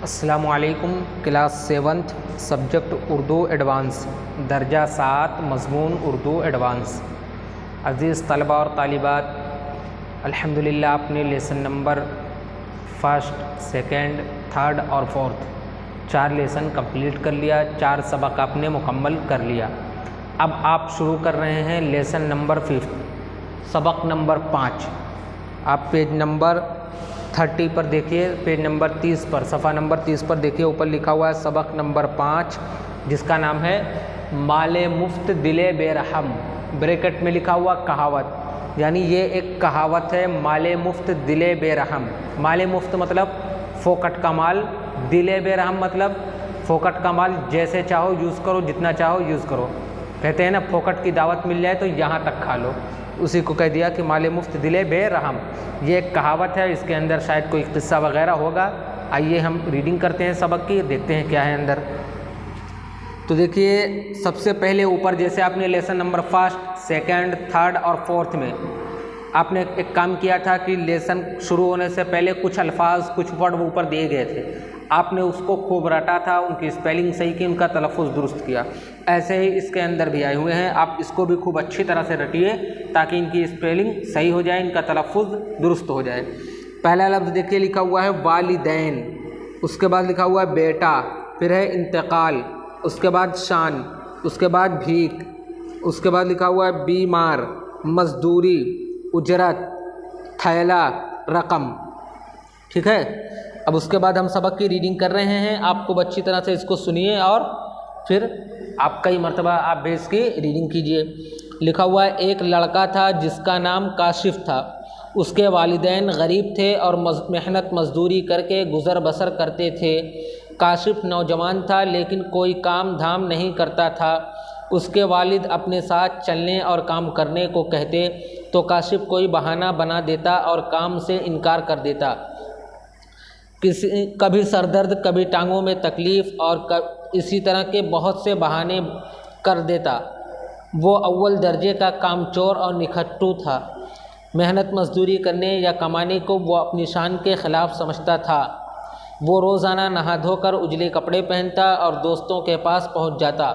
अस्सलामुअलैकुम। Class 7th subject Urdu advance दर्जा 7 मज़मून Urdu advance. अज़ीज़ तलबा और तालिबात, अल्हम्दुलिल्लाह आपने lesson number first, second, third और फोर्थ 4 लेसन कंप्लीट कर लिया। 4 सबक आपने मुकम्मल कर लिया। अब आप शुरू कर रहे हैं लेसन नंबर 5, सबक नंबर 5। आप पेज नंबर 30 पर देखिए, पेज नंबर 30 पर, सफ़ा नंबर 30 पर देखिए, ऊपर लिखा हुआ है सबक नंबर 5, जिसका नाम है माले मुफ्त दिले बेरहम। ब्रैकेट में लिखा हुआ कहावत, यानी ये एक कहावत है, माले मुफ्त दिले बेरहम। माले मुफ्त मतलब फोकट का माल, दिले बेरहम मतलब फोकट का माल जैसे चाहो यूज़ करो, जितना चाहो यूज़ करो। कहते हैं ना, फोकट की दावत मिल जाए तो यहाँ तक खा लो, उसी को कह दिया कि माले मुफ्त दिले बेरहम। ये एक कहावत है, इसके अंदर शायद कोई किस्सा वगैरह होगा। आइए हम रीडिंग करते हैं सबक की, देखते हैं क्या है अंदर। तो देखिए, सबसे पहले ऊपर जैसे आपने lesson number first, second, third और फोर्थ में आपने एक काम किया था कि लेसन शुरू होने से पहले कुछ अल्फाज, कुछ वर्ड ऊपर दिए गए थे, आपने उसको खूब रटा था, उनकी स्पेलिंग सही की, उनका तलफ़ुज़ दुरुस्त किया। ऐसे ही इसके अंदर भी आए हुए हैं, आप इसको भी खूब अच्छी तरह से रटिए ताकि इनकी स्पेलिंग सही हो जाए, इनका तलफ़ुज़ दुरुस्त हो जाए। पहला लफ्ज़ देखिए लिखा हुआ है वालिदैन, उसके बाद लिखा हुआ है बेटा, फिर है इंतकाल, उसके बाद शान, उसके बाद भीख, उसके बाद लिखा हुआ है बीमार, मजदूरी, उजरत, थैला, रकम। ठीक है, अब उसके बाद हम सबक की रीडिंग कर रहे हैं। आप खूब अच्छी तरह से इसको सुनिए और फिर आप कई मरतबा आप भी इसकी रीडिंग कीजिए। लिखा हुआ है, एक लड़का था जिसका नाम काशिफ था। उसके वालिदैन गरीब थे और मेहनत मजदूरी करके गुज़र बसर करते थे। काशिफ नौजवान था लेकिन कोई काम धाम नहीं करता था। उसके वालिद अपने साथ चलने और काम करने को कहते तो काशिफ कोई बहाना बना देता और काम से इनकार कर देता। कभी सरदर्द, कभी टांगों में तकलीफ़ और इसी तरह के बहुत से बहाने कर देता। वो अव्वल दर्जे का कामचोर और निखट्टू था। मेहनत मजदूरी करने या कमाने को वो अपनी शान के ख़िलाफ़ समझता था। वो रोज़ाना नहा धोकर उजले कपड़े पहनता और दोस्तों के पास पहुंच जाता।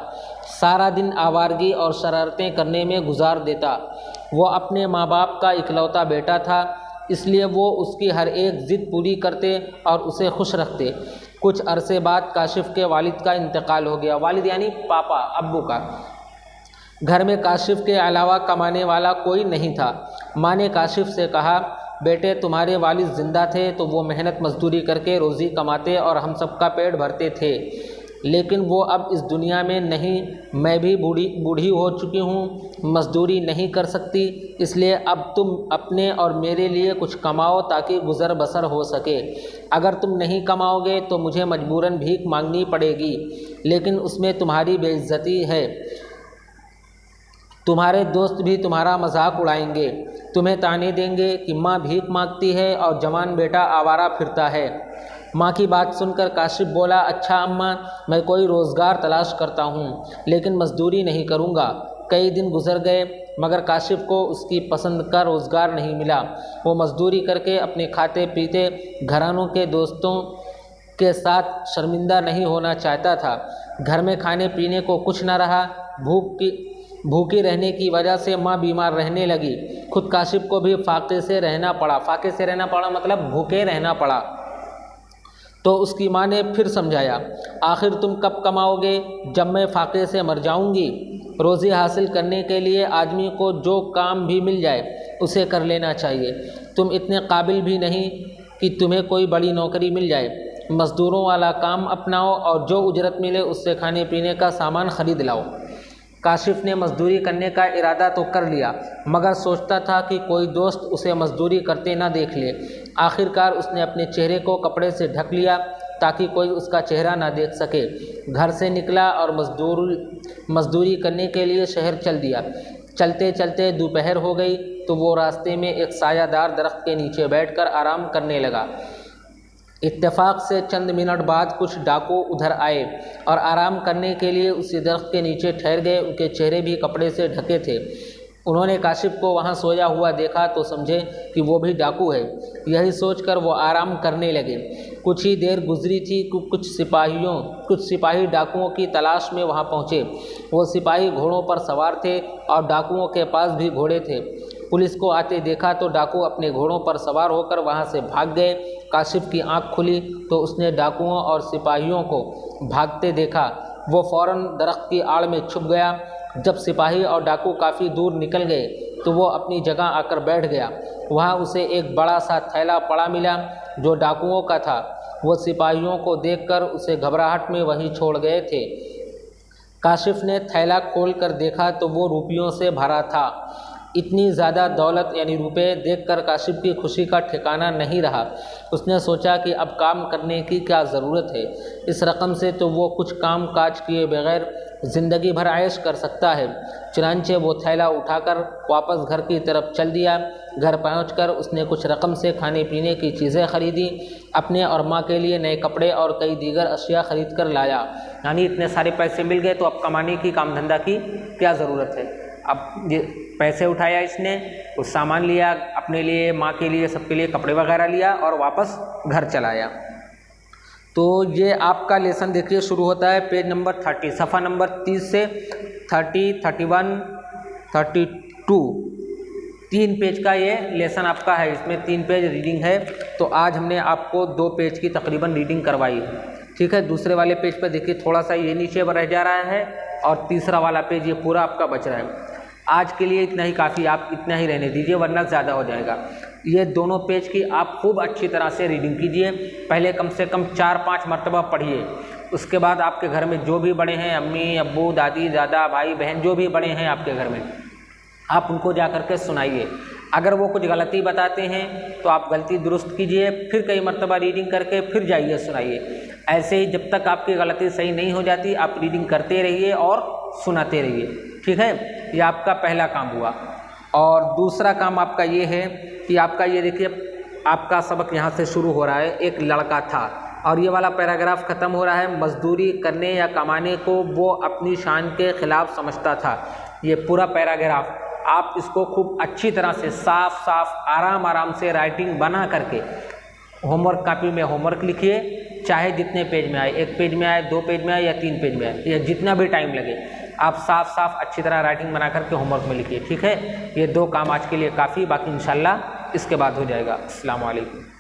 सारा दिन आवारगी और शरारतें करने में गुजार देता। वो अपने माँ बाप का इकलौता बेटा था, इसलिए वो उसकी हर एक ज़िद पूरी करते और उसे खुश रखते। कुछ अरसे बाद काशिफ के वालिद का इंतकाल हो गया। वालिद यानी पापा, अब्बू का। घर में काशिफ के अलावा कमाने वाला कोई नहीं था। माँ ने काशिफ से कहा, बेटे तुम्हारे वालिद ज़िंदा थे तो वो मेहनत मजदूरी करके रोज़ी कमाते और हम सबका पेट भरते थे, लेकिन वो अब इस दुनिया में नहीं। मैं भी बूढ़ी हो चुकी हूँ, मजदूरी नहीं कर सकती, इसलिए अब तुम अपने और मेरे लिए कुछ कमाओ ताकि गुज़र बसर हो सके। अगर तुम नहीं कमाओगे तो मुझे मजबूरन भीख मांगनी पड़ेगी, लेकिन उसमें तुम्हारी बेइज्जती है। तुम्हारे दोस्त भी तुम्हारा मजाक उड़ाएंगे, तुम्हें ताने देंगे कि माँ भीख मांगती है और जवान बेटा आवारा फिरता है। माँ की बात सुनकर काशिफ बोला, अच्छा अम्मा, मैं कोई रोज़गार तलाश करता हूँ, लेकिन मजदूरी नहीं करूँगा। कई दिन गुजर गए मगर काशिफ को उसकी पसंद का रोज़गार नहीं मिला। वो मजदूरी करके अपने खाते पीते घरानों के दोस्तों के साथ शर्मिंदा नहीं होना चाहता था। घर में खाने पीने को कुछ न रहा। भूखी रहने की वजह से माँ बीमार रहने लगी। खुद काशिफ को भी फाके से रहना पड़ा। फाके से रहना पड़ा मतलब भूखे रहना पड़ा। तो उसकी माँ ने फिर समझाया, आखिर तुम कब कमाओगे? जब मैं फाके से मर जाऊंगी। रोज़ी हासिल करने के लिए आदमी को जो काम भी मिल जाए उसे कर लेना चाहिए। तुम इतने काबिल भी नहीं कि तुम्हें कोई बड़ी नौकरी मिल जाए। मज़दूरों वाला काम अपनाओ और जो उजरत मिले उससे खाने पीने का सामान ख़रीद लाओ। काशिफ ने मजदूरी करने का इरादा तो कर लिया, मगर सोचता था कि कोई दोस्त उसे मजदूरी करते ना देख ले। आखिरकार उसने अपने चेहरे को कपड़े से ढक लिया ताकि कोई उसका चेहरा ना देख सके। घर से निकला और मजदूरी करने के लिए शहर चल दिया। चलते चलते दोपहर हो गई तो वो रास्ते में एक सायादार दरख्त के नीचे बैठकर आराम करने लगा। इत्तेफाक से चंद मिनट बाद कुछ डाकू उधर आए और आराम करने के लिए उसी दरख्त के नीचे ठहर गए। उनके चेहरे भी कपड़े से ढके थे। उन्होंने काशिफ को वहाँ सोया हुआ देखा तो समझे कि वो भी डाकू है। यही सोचकर वो आराम करने लगे। कुछ ही देर गुजरी थी कि कुछ सिपाही डाकुओं की तलाश में वहाँ पहुँचे। वो सिपाही घोड़ों पर सवार थे और डाकुओं के पास भी घोड़े थे। पुलिस को आते देखा तो डाकू अपने घोड़ों पर सवार होकर वहाँ से भाग गए। काशिफ की आँख खुली तो उसने डाकुओं और सिपाहियों को भागते देखा। वो फौरन दरख्त की आड़ में छुप गया। जब सिपाही और डाकू काफ़ी दूर निकल गए तो वो अपनी जगह आकर बैठ गया। वहाँ उसे एक बड़ा सा थैला पड़ा मिला जो डाकुओं का था। वो सिपाहियों को देखकर उसे घबराहट में वहीं छोड़ गए थे। काशिफ ने थैला खोलकर देखा तो वो रुपयों से भरा था। इतनी ज़्यादा दौलत यानी रुपए देखकर काशिफ की खुशी का ठिकाना नहीं रहा। उसने सोचा कि अब काम करने की क्या ज़रूरत है। इस रकम से तो वो कुछ काम काज किए बगैर ज़िंदगी भर ऐश कर सकता है। चुनांचे वो थैला उठाकर वापस घर की तरफ चल दिया। घर पहुंचकर उसने कुछ रकम से खाने पीने की चीज़ें खरीदी। अपने और माँ के लिए नए कपड़े और कई दीगर अशिया खरीद कर लाया। यानी इतने सारे पैसे मिल गए तो अब कमाने की काम धंधा की क्या ज़रूरत है। अब ये पैसे उठाया इसने, कुछ सामान लिया अपने लिए, माँ के लिए, सबके लिए कपड़े वगैरह लिया और वापस घर चलाया। तो ये आपका लेसन देखिए शुरू होता है पेज नंबर 30, सफ़ा नंबर 30 से 30, 31, 32, 3 पेज का ये लेसन आपका है। इसमें 3 पेज रीडिंग है। तो आज हमने आपको 2 पेज की तकरीबन रीडिंग करवाई है। ठीक है, दूसरे वाले पेज पर देखिए थोड़ा सा ये नीचे रह जा रहा है और तीसरा वाला पेज ये पूरा आपका बच रहा है। आज के लिए इतना ही काफ़ी, आप इतना ही रहने दीजिए वरना ज़्यादा हो जाएगा। ये दोनों पेज की आप खूब अच्छी तरह से रीडिंग कीजिए। पहले कम से कम 4-5 मरतबा पढ़िए। उसके बाद आपके घर में जो भी बड़े हैं, अम्मी, अब्बू, दादी, दादा, भाई, बहन, जो भी बड़े हैं आपके घर में, आप उनको जा कर के सुनाइए। अगर वो कुछ गलती बताते हैं तो आप गलती दुरुस्त कीजिए, फिर कई मरतबा रीडिंग करके फिर जाइए सुनाइए। ऐसे ही जब तक आपकी गलती सही नहीं हो जाती आप रीडिंग करते रहिए और सुनाते रहिए। ठीक है, ये आपका पहला काम हुआ। और दूसरा काम आपका ये है कि आपका ये देखिए आपका सबक यहाँ से शुरू हो रहा है। एक लड़का था और ये वाला पैराग्राफ ख़त्म हो रहा है। मजदूरी करने या कमाने को वो अपनी शान के ख़िलाफ़ समझता था। ये पूरा पैराग्राफ आप इसको खूब अच्छी तरह से साफ साफ आराम से राइटिंग बना करके होमवर्क कापी में होमवर्क लिखिए। चाहे जितने पेज में आए, 1 पेज में आए, 2 पेज में आए या 3 पेज में आए, या जितना भी टाइम लगे, आप साफ साफ अच्छी तरह राइटिंग बना करके होमवर्क में लिखिए। ठीक है, ये 2 काम आज के लिए काफ़ी, बाकी इंशाल्लाह इसके बाद हो जाएगा। अस्सलाम वालेकुम।